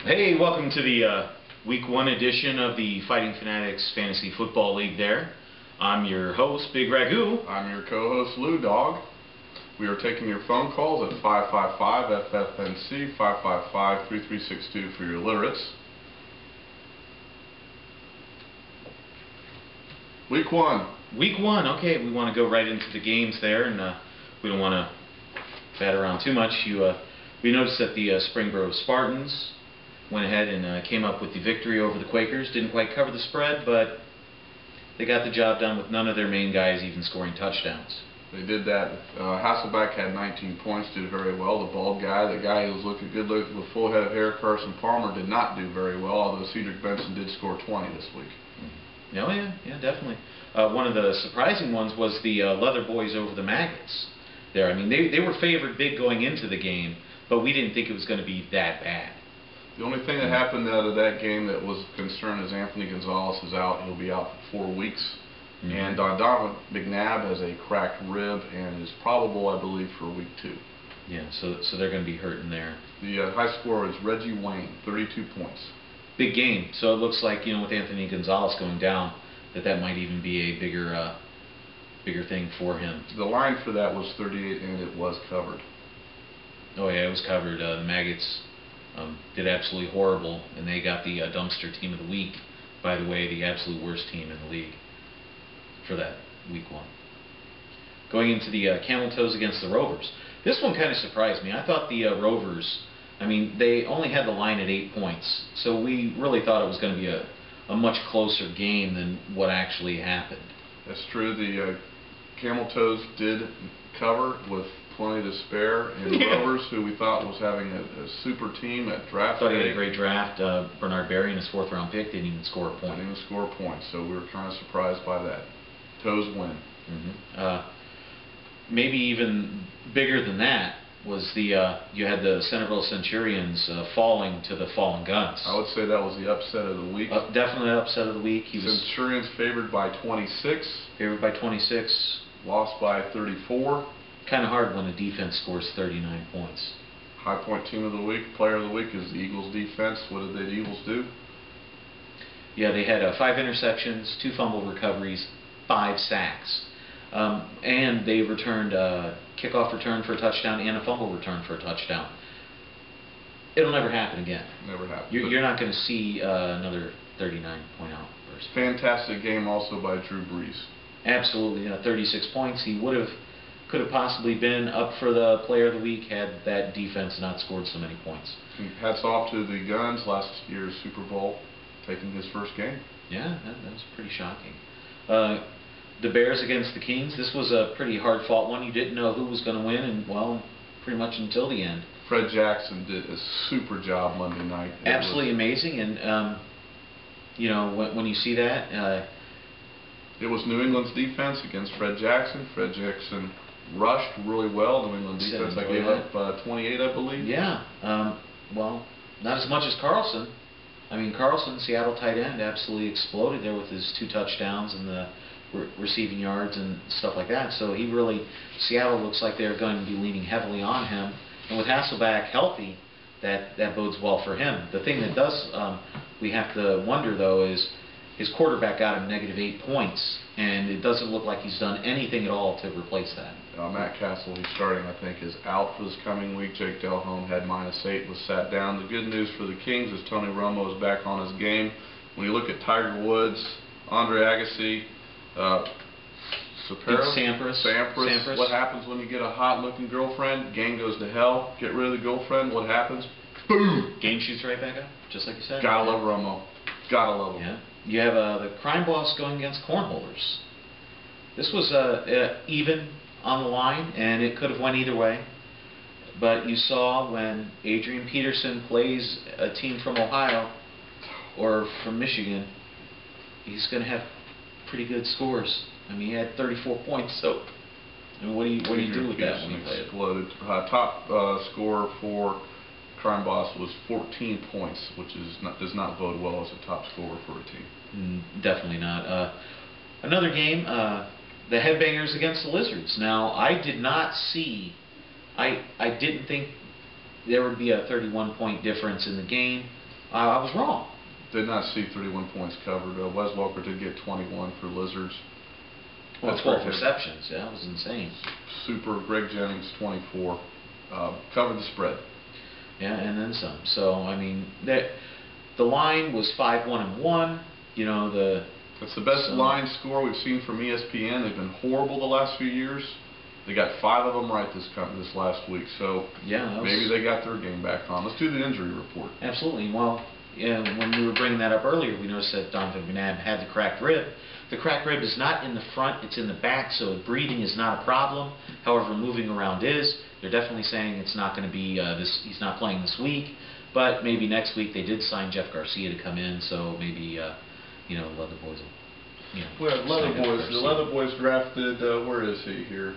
Hey, welcome to the Week 1 edition of the Fighting Fanatics Fantasy Football League there. I'm your host, Bigragu. I'm your co-host, Lou Dog. We are taking your phone calls at 555-FFNC, 555-3362 for your literates. Week 1. Week 1, okay, we want to go right into the games there, and we don't want to bat around too much. We noticed that the Springboro Spartans went ahead and came up with the victory over the Quakers. Didn't quite cover the spread, but they got the job done with none of their main guys even scoring touchdowns. They did that. Hasselbeck had 19 points, did very well. The bald guy, the guy who was looking good with full head of hair, Carson Palmer, did not do very well, although Cedric Benson did score 20 this week. Oh yeah, definitely. One of the surprising ones was the Leather Boys over the Maggots there. I mean, they were favored big going into the game, but we didn't think it was going to be that bad. The only thing that happened out of that game that was a concern is Anthony Gonzalez is out. He'll be out for 4 weeks. And Donovan McNabb has a cracked rib and is probable, I believe, for week 2. Yeah, so they're going to be hurting there. The high scorer is Reggie Wayne, 32 points. Big game. So it looks like, with Anthony Gonzalez going down, that might even be a bigger thing for him. The line for that was 38, and it was covered. Oh yeah, it was covered. The Maggots did absolutely horrible, and they got the dumpster team of the week. By the way, the absolute worst team in the league for that week 1. Going into the Camel Toes against the Rovers. This one kind of surprised me. I thought the Rovers, they only had the line at 8 points, so we really thought it was going to be a much closer game than what actually happened. That's true. The Camel Toes did cover with plenty to spare, and Rovers, who we thought was having a super team at draft Thought he day. had a great draft. Bernard Berry in his 4th round pick didn't even score a point. Didn't even score a point, so we were kind of surprised by that. Toes win. Maybe even bigger than that was you had the Centerville Centurions falling to the Fallen Guns. I would say that was the upset of the week. Definitely the upset of the week. Centurions favored by 26. Favored by 26. Lost by 34. Kind of hard when a defense scores 39 points. High point team of the week, player of the week is the Eagles defense. What did the Eagles do? Yeah, they had 5 interceptions, 2 fumble recoveries, 5 sacks. And they returned a kickoff return for a touchdown and a fumble return for a touchdown. It'll never happen again. Never happen. You're not going to see another 39-point outburst. Fantastic game also by Drew Brees. Absolutely, 36 points. He could have possibly been up for the player of the week had that defense not scored so many points. And hats off to the Guns, last year's Super Bowl, taking his first game. Yeah, that was pretty shocking. The Bears against the Kings, this was a pretty hard-fought one. You didn't know who was going to win, and, well, pretty much until the end. Fred Jackson did a super job Monday night. Absolutely amazing, and, when you see that... it was New England's defense against Fred Jackson. Fred Jackson rushed really well. New England defense, I gave up 28, I believe. Yeah, well, not as much as Carlson. Carlson, Seattle tight end, absolutely exploded there with his 2 touchdowns and the receiving yards and stuff like that. So Seattle looks like they're going to be leaning heavily on him. And with Hasselbeck healthy, that bodes well for him. The thing that does, we have to wonder though, is his quarterback got him -8 points, and it doesn't look like he's done anything at all to replace that. Matt Castle, he's starting, I think, is out for this coming week. Jake Delhomme had -8, was sat down. The good news for the Kings is Tony Romo is back on his game. When you look at Tiger Woods, Andre Agassi, Sampras, what happens when you get a hot-looking girlfriend? Gang goes to hell. Get rid of the girlfriend, what happens? Boom! Game shoots right back up, just like you said. Gotta love Romo. Gotta love him. Yeah. You have the crime boss going against cornholers. This was even on the line, and it could have went either way. But you saw when Adrian Peterson plays a team from Ohio or from Michigan, he's going to have pretty good scores. He had 34 points. So, what do you do with that when you play it? Exploded. Top score for Crime Boss was 14 points, which does not bode well as a top scorer for a team. Definitely not. Another game, the Headbangers against the Lizards. Now, I did not see, I didn't think there would be a 31-point difference in the game. I was wrong. Did not see 31 points covered. Wes Welker did get 21 for Lizards. Well, 12 receptions. Yeah, that was insane. Super. Greg Jennings, 24. Covered the spread. Yeah, and then some. So, I mean, the line was 5-1-1. You know, It's the best line score we've seen from ESPN. They've been horrible the last few years. They got 5 of them right this last week. So yeah, maybe they got their game back on. Let's do the injury report. Absolutely. Well, yeah, when we were bringing that up earlier, we noticed that Donovan McNabb had the cracked rib. The cracked rib is not in the front, it's in the back, so breathing is not a problem. However, moving around is. They're definitely saying it's not going to be he's not playing this week, but maybe next week. They did sign Jeff Garcia to come in, so maybe Leather Boys will, well, the Leather Boys drafted, where is he here?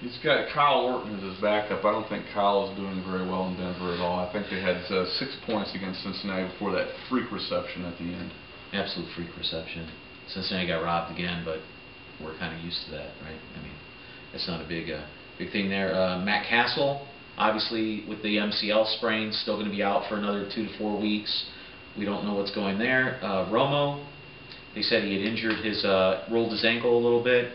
He's got Kyle Orton as his backup. I don't think Kyle is doing very well in Denver at all. I think they had 6 points against Cincinnati before that freak reception at the end. Absolute freak reception. Cincinnati got robbed again, but we're kind of used to that, right? I mean, it's not a big thing there. Matt Castle, obviously with the MCL sprain, still going to be out for another 2 to 4 weeks. We don't know what's going there. Romo, they said he had rolled his ankle a little bit,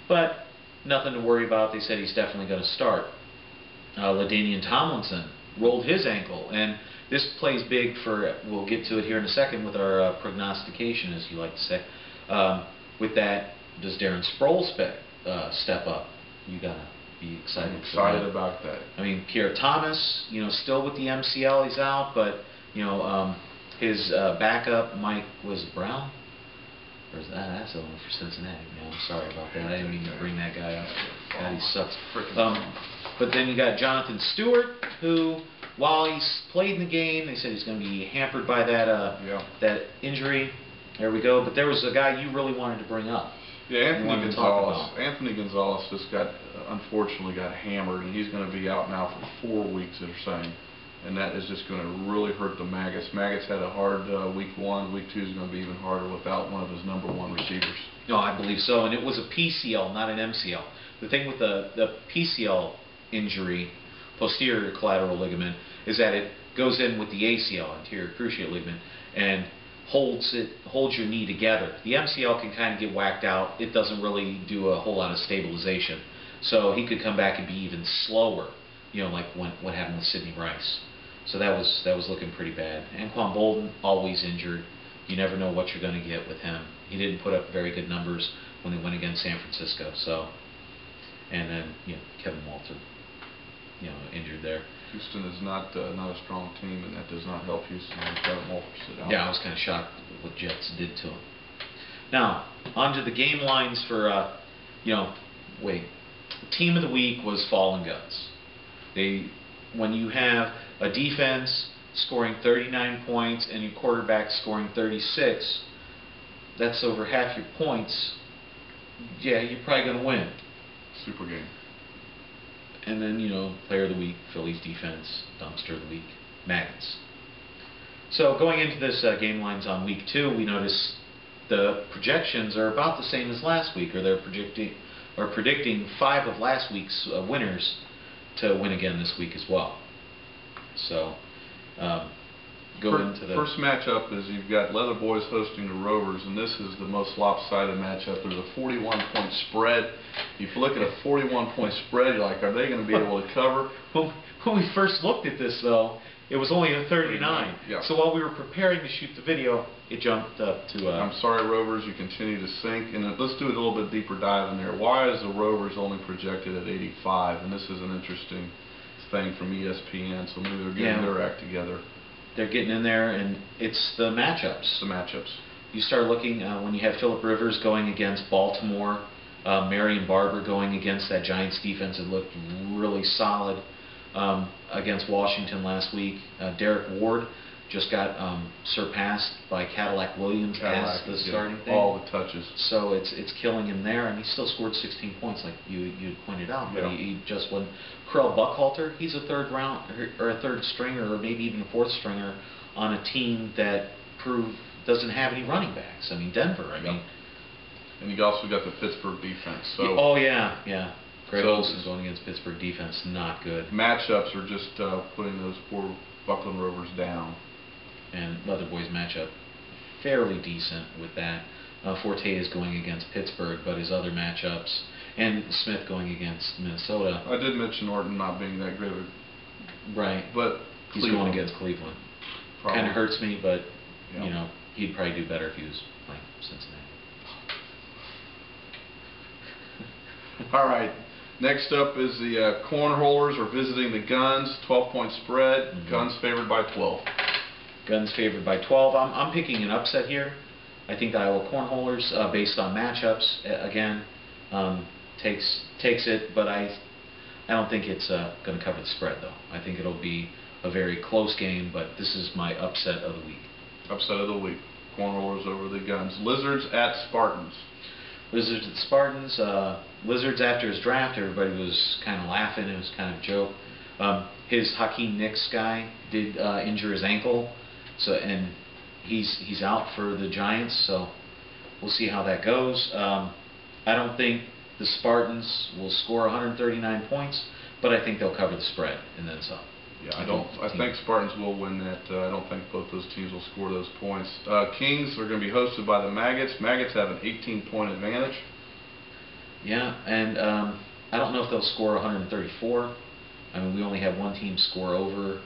but nothing to worry about. They said he's definitely going to start. LaDainian Tomlinson rolled his ankle, and this plays big for, we'll get to it here in a second with our prognostication, as you like to say. With that, does Darren Sproles step up? You got to be excited. I'm excited about that. I mean, Kier Thomas, still with the MCL, he's out, but, his backup, Mike, was Brown? Or is that's the one for Cincinnati. Man, I'm sorry about that. I didn't mean to bring that guy up. God, he sucks. But then you got Jonathan Stewart, who, while he's played in the game, they said he's going to be hampered by that injury. There we go. But there was a guy you really wanted to bring up. Yeah, Anthony Gonzalez. Anthony Gonzalez just unfortunately got hammered, and he's going to be out now for 4 weeks, they're saying. And that is just going to really hurt the Maggots. Maggots had a hard week 1. Week 2 is going to be even harder without one of his number 1 receivers. No, I believe so. And it was a PCL, not an MCL. The thing with the PCL injury, posterior collateral ligament, is that it goes in with the ACL, anterior cruciate ligament, and holds your knee together. The MCL can kind of get whacked out. It doesn't really do a whole lot of stabilization. So he could come back and be even slower, like what happened with Sidney Rice. So that was looking pretty bad. Anquan Bolden, always injured. You never know what you're going to get with him. He didn't put up very good numbers when they went against San Francisco. So, and then Kevin Walter, injured there. Houston is not a strong team, and that does not help Houston. Kevin Walter sit out. Yeah, I was kind of shocked at what Jets did to him. Now, on to the game lines for team of the week was Fallen Guts. When you have a defense scoring 39 points and your quarterback scoring 36, that's over half your points. Yeah, you're probably going to win. Super game. And then, player of the week, Phillies defense, dumpster of the week, Maggots. So going into this game lines on week 2, we notice the projections are about the same as last week, or they're predicting 5 of last week's winners to win again this week as well. So, into the first matchup is you've got Leather Boys hosting the Rovers, and this is the most lopsided matchup. There's a 41-point spread. If you look at a 41-point spread, you're like, are they going to be able to cover? When we first looked at this, though, it was only a 39. Yeah. So while we were preparing to shoot the video, it jumped up to... I'm sorry, Rovers, you continue to sink. And let's do a little bit deeper dive in there. Why is the Rovers only projected at 85? And this is an interesting thing from ESPN, so maybe they're getting their act together. They're getting in there, and it's the matchups. The matchups. You start looking, when you have Phillip Rivers going against Baltimore, Marion Barber going against that Giants defense that looked really solid against Washington last week. Derek Ward just got surpassed by Cadillac Williams as the starting thing. All the touches. So it's killing him there, and he still scored 16 points like you pointed out. But he just won. Krell Buckhalter, he's a third stringer, or maybe even a fourth stringer on a team that doesn't have any running backs. I mean, Denver. I mean, and you also got the Pittsburgh defense. So Greg Olsen going against Pittsburgh defense, not good. Matchups are just putting those poor Buffalo Rovers down. And Leather Boys matchup fairly decent with that. Forte is going against Pittsburgh, but his other matchups, and Smith going against Minnesota. I did mention Orton not being that great of a... Right. But he's going against Cleveland. Kind of hurts me, but yeah. you know, he'd probably do better if he was playing Cincinnati. All right. Next up is the Cornholers are visiting the Guns. 12-point spread. Guns favored by 12. Guns favored by 12. I'm picking an upset here. I think the Iowa Cornholers, based on matchups, again, takes it, but I don't think it's going to cover the spread, though. I think it'll be a very close game, but this is my upset of the week. Upset of the week. Cornholers over the Guns. Lizards at Spartans. Lizards at Spartans. Lizards after his draft, everybody was kind of laughing. It was kind of a joke. His Hakeem Nicks guy did injure his ankle, and he's out for the Giants. So we'll see how that goes. I don't think the Spartans will score 139 points, but I think they'll cover the spread and then some. Yeah, I think Spartans will win that. I don't think both those teams will score those points. Kings are going to be hosted by the Maggots. Maggots have an 18-point advantage. Yeah, and I don't know if they'll score 134. I mean, we only had one team score over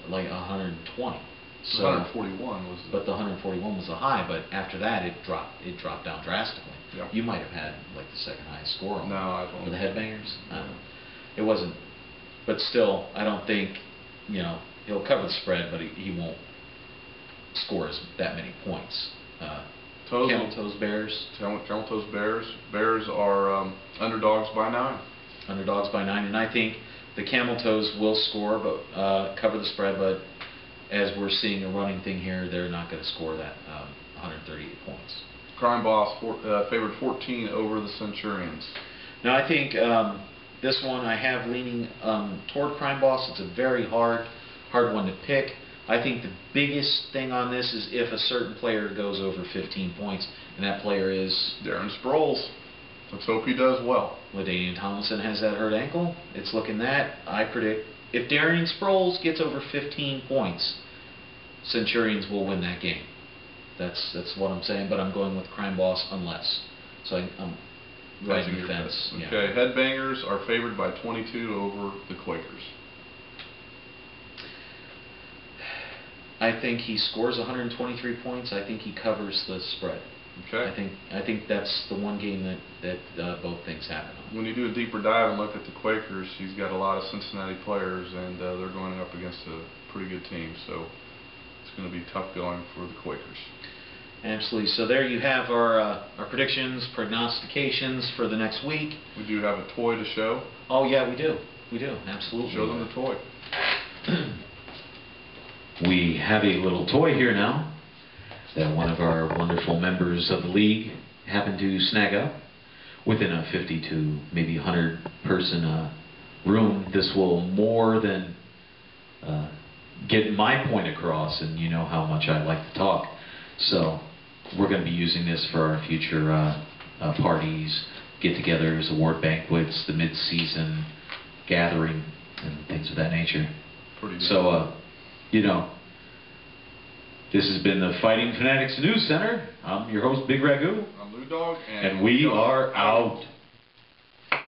like 120. So 141 was. But the 141 was the high. But after that, it dropped down drastically. Yeah. You might have had like the second highest score. No, I don't. For the Headbangers. It wasn't. But still, I don't think. You know, he'll cover the spread, but he won't score that many points. Camel Toes Bears. Camel Toes Bears. Bears are underdogs by 9. Underdogs by 9, and I think the Camel Toes will score, but cover the spread. But as we're seeing a running thing here, they're not going to score that 138 points. Crime Boss favored 14 over the Centurions. Now I think. This one I have leaning toward Crime Boss. It's a very hard one to pick. I think the biggest thing on this is if a certain player goes over 15 points, and that player is Darren Sproles. Let's hope he does well. LaDainian Tomlinson has that hurt ankle. It's looking that. I predict if Darren Sproles gets over 15 points, Centurions will win that game. That's what I'm saying, but I'm going with Crime Boss unless. So I'm riding the fence. Okay, yeah. Headbangers are favored by 22 over the Quakers. I think he scores 123 points. I think he covers the spread. Okay. I think that's the one game that both things happen on. When you do a deeper dive and look at the Quakers, he's got a lot of Cincinnati players, and they're going up against a pretty good team. So it's going to be tough going for the Quakers. Absolutely. So there you have our predictions, prognostications for the next week. We do have a toy to show. Oh yeah, we do. We do. Absolutely. Show them the toy. We have a little toy here now that one of our wonderful members of the league happened to snag up within a 50 to maybe 100 person room. This will more than get my point across, and you know how much I like to talk. So we're going to be using this for our future parties, get-togethers, award banquets, the mid-season gathering, and things of that nature. Pretty good. So, you know, this has been the Fighting Fanatics News Center. I'm your host, Bigragu. I'm Lou Dog. And we are out.